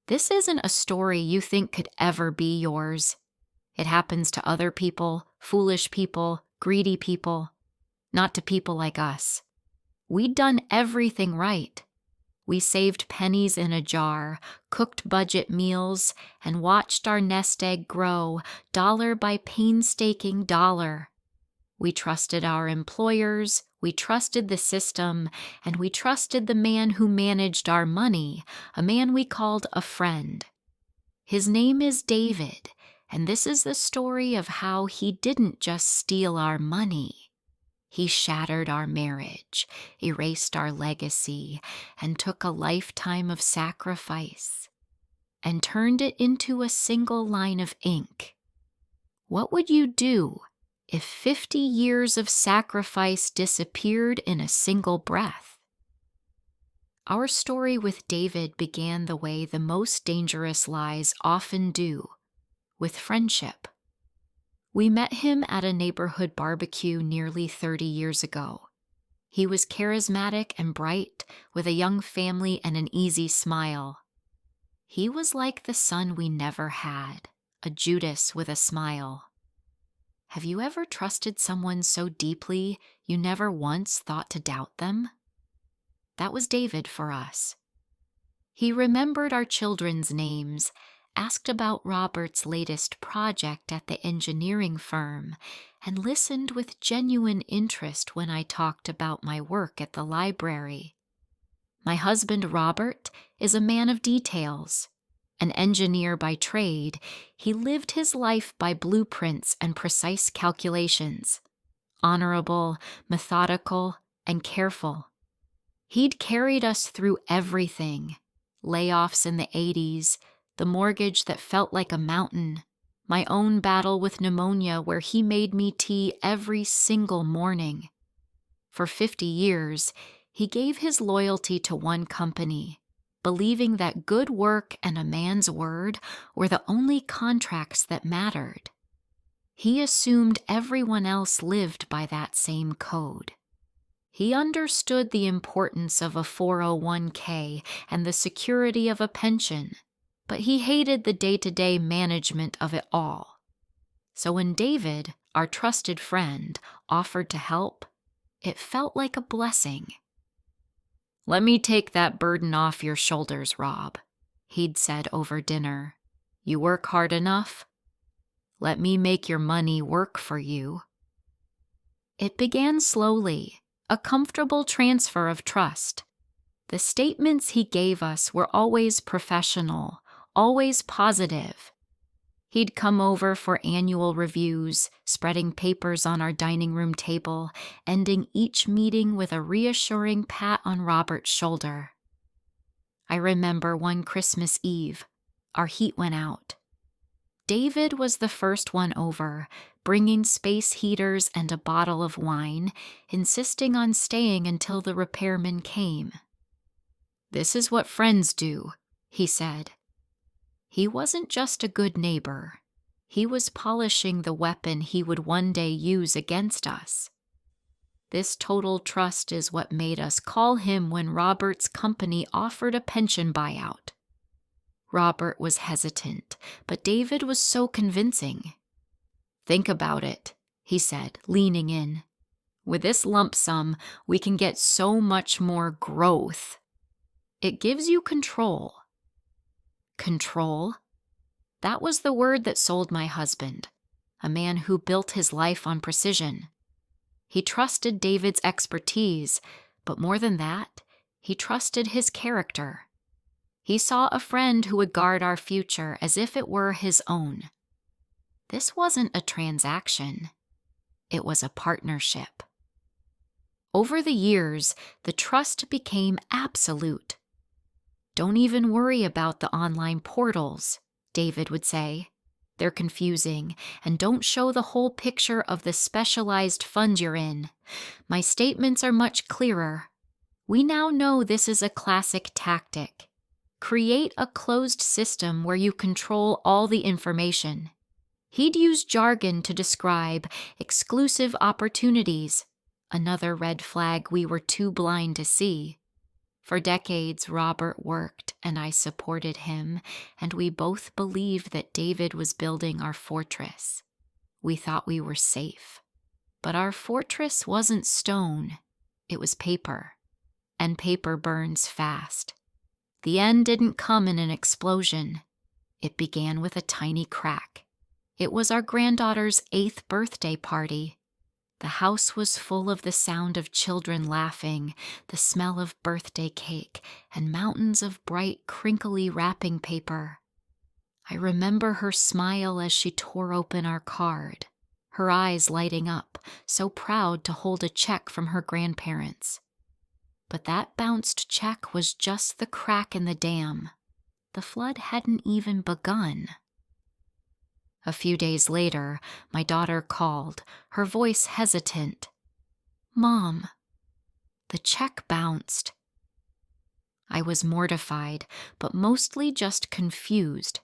This isn't a story you think could ever be yours. It happens to other people, foolish people, greedy people, not to people like us. We'd done everything right. We saved pennies in a jar, cooked budget meals, and watched our nest egg grow, dollar by painstaking dollar. We trusted our employers, we trusted the system, and we trusted the man who managed our money, a man we called a friend. His name is David, and this is the story of how he didn't just steal our money. He shattered our marriage, erased our legacy, and took a lifetime of sacrifice, and turned it into a single line of ink. What would you do if 50 years of sacrifice disappeared in a single breath? Our story with David began the way the most dangerous lies often do, with friendship. We met him at a neighborhood barbecue nearly 30 years ago. He was charismatic and bright, with a young family and an easy smile. He was like the son we never had, a Judas with a smile. Have you ever trusted someone so deeply you never once thought to doubt them? That was David for us. He remembered our children's names, asked about Robert's latest project at the engineering firm, and listened with genuine interest when I talked about my work at the library. My husband, Robert, is a man of details. An engineer by trade, he lived his life by blueprints and precise calculations. Honorable, methodical, and careful. He'd carried us through everything. Layoffs in the 80s, the mortgage that felt like a mountain, my own battle with pneumonia where he made me tea every single morning. For 50 years, he gave his loyalty to one company, believing that good work and a man's word were the only contracts that mattered. He assumed everyone else lived by that same code. He understood the importance of a 401k and the security of a pension, but he hated the day-to-day management of it all. So when David, our trusted friend, offered to help, it felt like a blessing. "Let me take that burden off your shoulders, Rob," he'd said over dinner. "You work hard enough? Let me make your money work for you." It began slowly, a comfortable transfer of trust. The statements he gave us were always professional, always positive. He'd come over for annual reviews, spreading papers on our dining room table, ending each meeting with a reassuring pat on Robert's shoulder. I remember one Christmas Eve, our heat went out. David was the first one over, bringing space heaters and a bottle of wine, insisting on staying until the repairman came. "This is what friends do," he said. He wasn't just a good neighbor. He was polishing the weapon he would one day use against us. This total trust is what made us call him when Robert's company offered a pension buyout. Robert was hesitant, but David was so convincing. "Think about it," he said, leaning in. "With this lump sum, we can get so much more growth. It gives you control." Control? That was the word that sold my husband, a man who built his life on precision. He trusted David's expertise, but more than that, he trusted his character. He saw a friend who would guard our future as if it were his own. This wasn't a transaction. It was a partnership. Over the years, the trust became absolute. "Don't even worry about the online portals," David would say. "They're confusing, and don't show the whole picture of the specialized fund you're in. My statements are much clearer. We now know this is a classic tactic. Create a closed system where you control all the information." He'd use jargon to describe exclusive opportunities, another red flag we were too blind to see. For decades, Robert worked, and I supported him, and we both believed that David was building our fortress. We thought we were safe. But our fortress wasn't stone, it was paper, and paper burns fast. The end didn't come in an explosion. It began with a tiny crack. It was our granddaughter's 8th birthday party. The house was full of the sound of children laughing, the smell of birthday cake, and mountains of bright, crinkly wrapping paper. I remember her smile as she tore open our card, her eyes lighting up, so proud to hold a check from her grandparents. But that bounced check was just the crack in the dam. The flood hadn't even begun. A few days later, my daughter called, her voice hesitant. "Mom, the check bounced." I was mortified, but mostly just confused.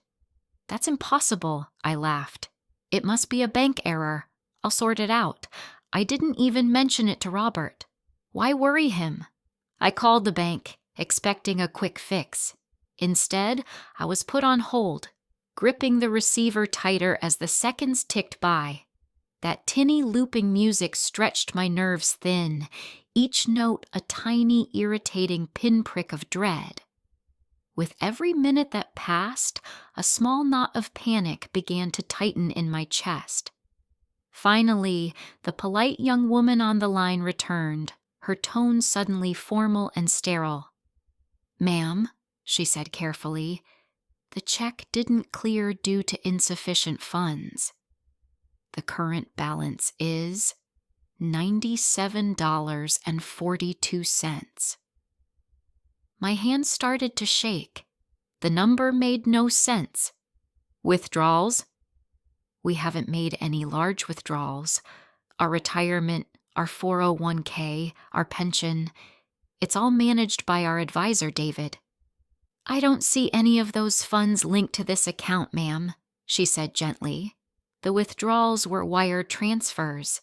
"That's impossible," I laughed. "It must be a bank error. I'll sort it out. I didn't even mention it to Robert. Why worry him?" I called the bank, expecting a quick fix. Instead, I was put on hold, gripping the receiver tighter as the seconds ticked by. That tinny looping music stretched my nerves thin, each note a tiny, irritating pinprick of dread. With every minute that passed, a small knot of panic began to tighten in my chest. Finally, the polite young woman on the line returned, her tone suddenly formal and sterile. "Ma'am," she said carefully, "the check didn't clear due to insufficient funds. The current balance is $97.42. My hand started to shake. The number made no sense. "Withdrawals?" "We haven't made any large withdrawals. Our retirement, our 401k, our pension, it's all managed by our advisor, David." "I don't see any of those funds linked to this account, ma'am," she said gently. "The withdrawals were wire transfers."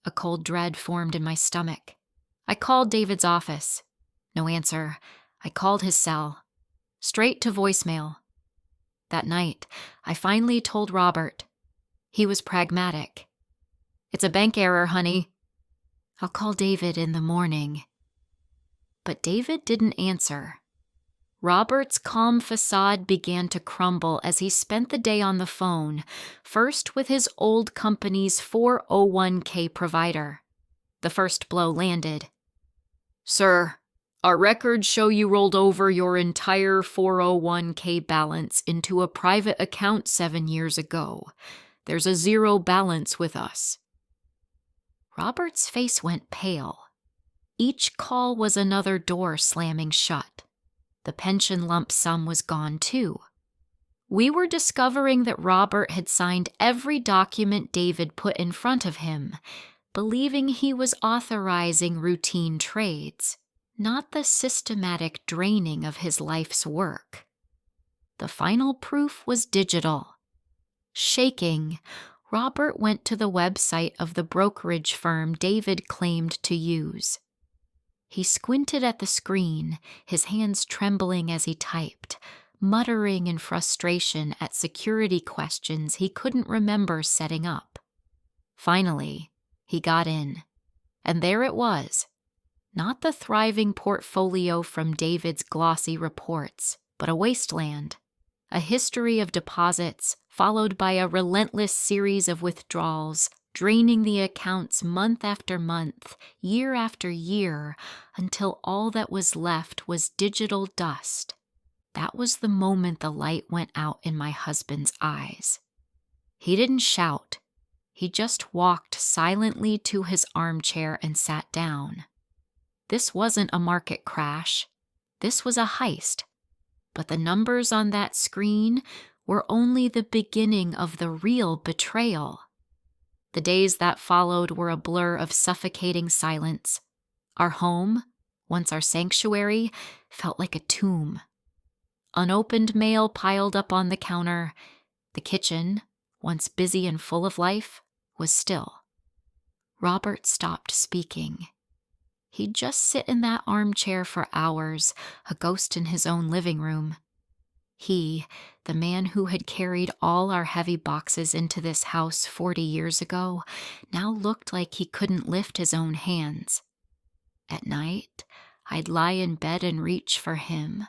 A cold dread formed in my stomach. I called David's office. No answer. I called his cell. Straight to voicemail. That night, I finally told Robert. He was pragmatic. "It's a bank error, honey. I'll call David in the morning." But David didn't answer. Robert's calm facade began to crumble as he spent the day on the phone, first with his old company's 401k provider. The first blow landed. "Sir, our records show you rolled over your entire 401k balance into a private account 7 years ago. There's a zero balance with us." Robert's face went pale. Each call was another door slamming shut. The pension lump sum was gone too. We were discovering that Robert had signed every document David put in front of him, believing he was authorizing routine trades, not the systematic draining of his life's work. The final proof was digital. Shaking, Robert went to the website of the brokerage firm David claimed to use. He squinted at the screen, his hands trembling as he typed, muttering in frustration at security questions he couldn't remember setting up. Finally, he got in, and there it was. Not the thriving portfolio from David's glossy reports, but a wasteland. A history of deposits, followed by a relentless series of withdrawals, draining the accounts month after month, year after year, until all that was left was digital dust. That was the moment the light went out in my husband's eyes. He didn't shout. He just walked silently to his armchair and sat down. This wasn't a market crash. This was a heist. But the numbers on that screen were only the beginning of the real betrayal. The days that followed were a blur of suffocating silence. Our home, once our sanctuary, felt like a tomb. Unopened mail piled up on the counter. The kitchen, once busy and full of life, was still. Robert stopped speaking. He'd just sit in that armchair for hours, a ghost in his own living room. He, the man who had carried all our heavy boxes into this house 40 years ago, now looked like he couldn't lift his own hands. At night, I'd lie in bed and reach for him,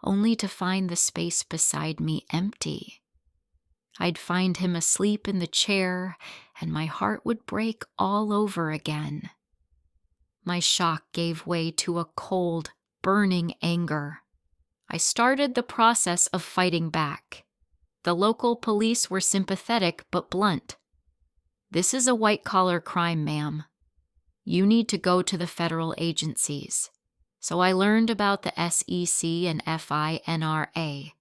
only to find the space beside me empty. I'd find him asleep in the chair, and my heart would break all over again. My shock gave way to a cold, burning anger. I started the process of fighting back. The local police were sympathetic but blunt. "This is a white-collar crime, ma'am. You need to go to the federal agencies." So I learned about the SEC and FINRA.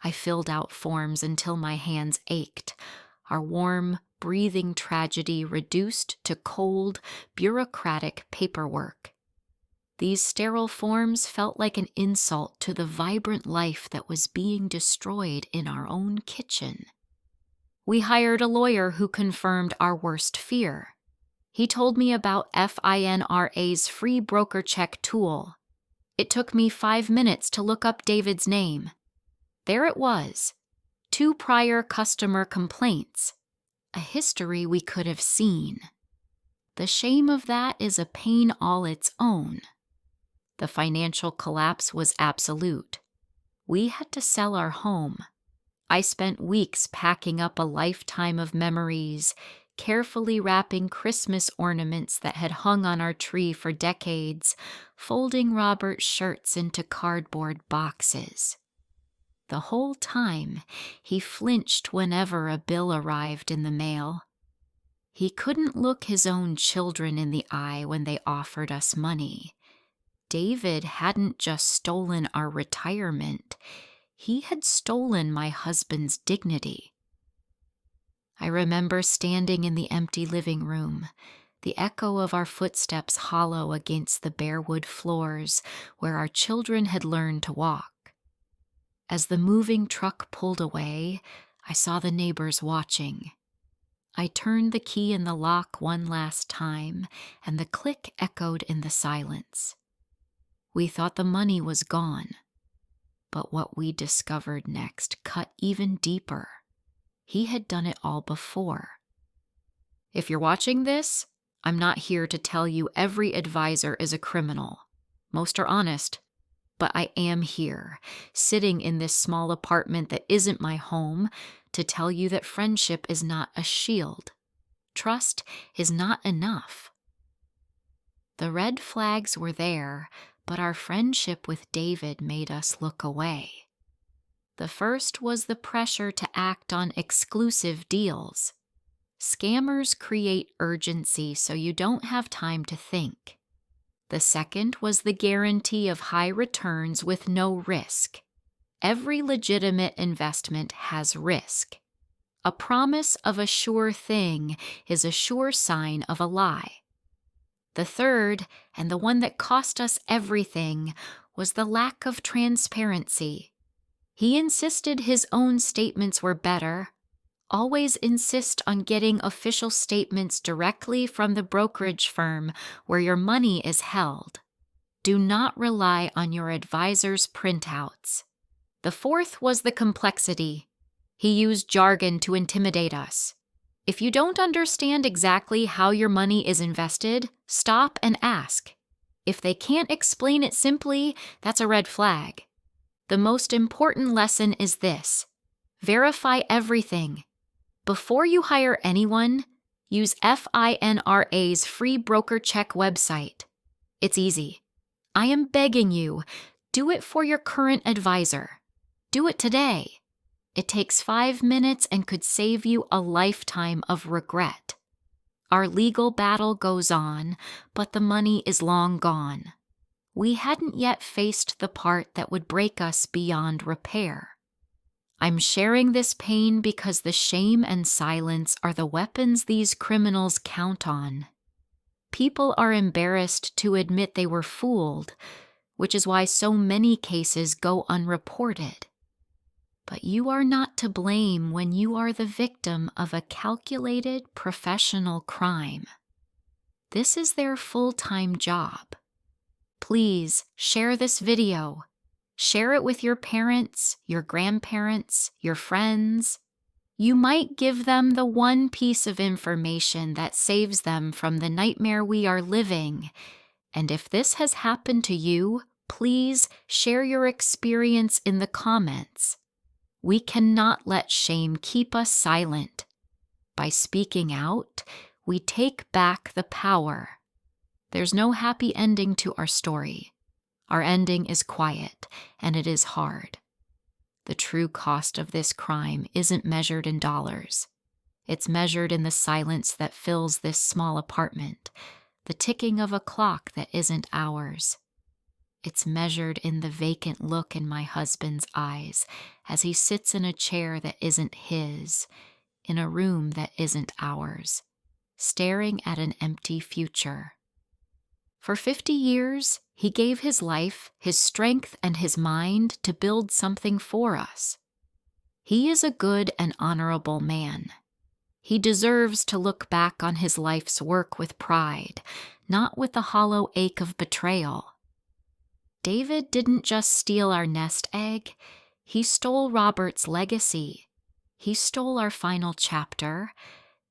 I filled out forms until my hands ached. Our warm, breathing tragedy reduced to cold, bureaucratic paperwork. These sterile forms felt like an insult to the vibrant life that was being destroyed in our own kitchen. We hired a lawyer who confirmed our worst fear. He told me about FINRA's free BrokerCheck tool. It took me 5 minutes to look up David's name. There it was, 2 prior customer complaints, a history we could have seen. The shame of that is a pain all its own. The financial collapse was absolute. We had to sell our home. I spent weeks packing up a lifetime of memories, carefully wrapping Christmas ornaments that had hung on our tree for decades, folding Robert's shirts into cardboard boxes. The whole time, he flinched whenever a bill arrived in the mail. He couldn't look his own children in the eye when they offered us money. David hadn't just stolen our retirement, he had stolen my husband's dignity. I remember standing in the empty living room, the echo of our footsteps hollow against the bare wood floors where our children had learned to walk. As the moving truck pulled away, I saw the neighbors watching. I turned the key in the lock one last time, and the click echoed in the silence. We thought the money was gone, but what we discovered next cut even deeper. He had done it all before. If you're watching this, I'm not here to tell you every advisor is a criminal. Most are honest. But I am here, sitting in this small apartment that isn't my home, to tell you that friendship is not a shield. Trust is not enough. The red flags were there, but our friendship with David made us look away. The first was the pressure to act on exclusive deals. Scammers create urgency so you don't have time to think. The second was the guarantee of high returns with no risk. Every legitimate investment has risk. A promise of a sure thing is a sure sign of a lie. The third, and the one that cost us everything, was the lack of transparency. He insisted his own statements were better. Always insist on getting official statements directly from the brokerage firm where your money is held. Do not rely on your advisor's printouts. The fourth was the complexity. He used jargon to intimidate us. If you don't understand exactly how your money is invested, stop and ask. If they can't explain it simply, that's a red flag. The most important lesson is this: verify everything. Before you hire anyone, use FINRA's free BrokerCheck website. It's easy. I am begging you, do it for your current advisor. Do it today. It takes 5 minutes and could save you a lifetime of regret. Our legal battle goes on, but the money is long gone. We hadn't yet faced the part that would break us beyond repair. I'm sharing this pain because the shame and silence are the weapons these criminals count on. People are embarrassed to admit they were fooled, which is why so many cases go unreported. But you are not to blame when you are the victim of a calculated professional crime. This is their full-time job. Please share this video. Share it with your parents, your grandparents, your friends. You might give them the one piece of information that saves them from the nightmare we are living. And if this has happened to you, please share your experience in the comments. We cannot let shame keep us silent. By speaking out, we take back the power. There's no happy ending to our story. Our ending is quiet, and it is hard. The true cost of this crime isn't measured in dollars. It's measured in the silence that fills this small apartment, the ticking of a clock that isn't ours. It's measured in the vacant look in my husband's eyes as he sits in a chair that isn't his, in a room that isn't ours, staring at an empty future. For 50 years, he gave his life, his strength, and his mind to build something for us. He is a good and honorable man. He deserves to look back on his life's work with pride, not with the hollow ache of betrayal. David didn't just steal our nest egg, he stole Robert's legacy. He stole our final chapter,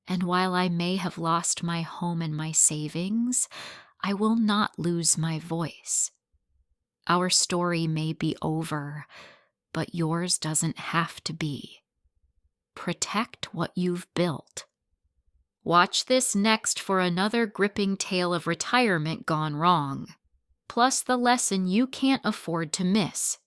and while I may have lost my home and my savings, I will not lose my voice. Our story may be over, but yours doesn't have to be. Protect what you've built. Watch this next for another gripping tale of retirement gone wrong, plus the lesson you can't afford to miss.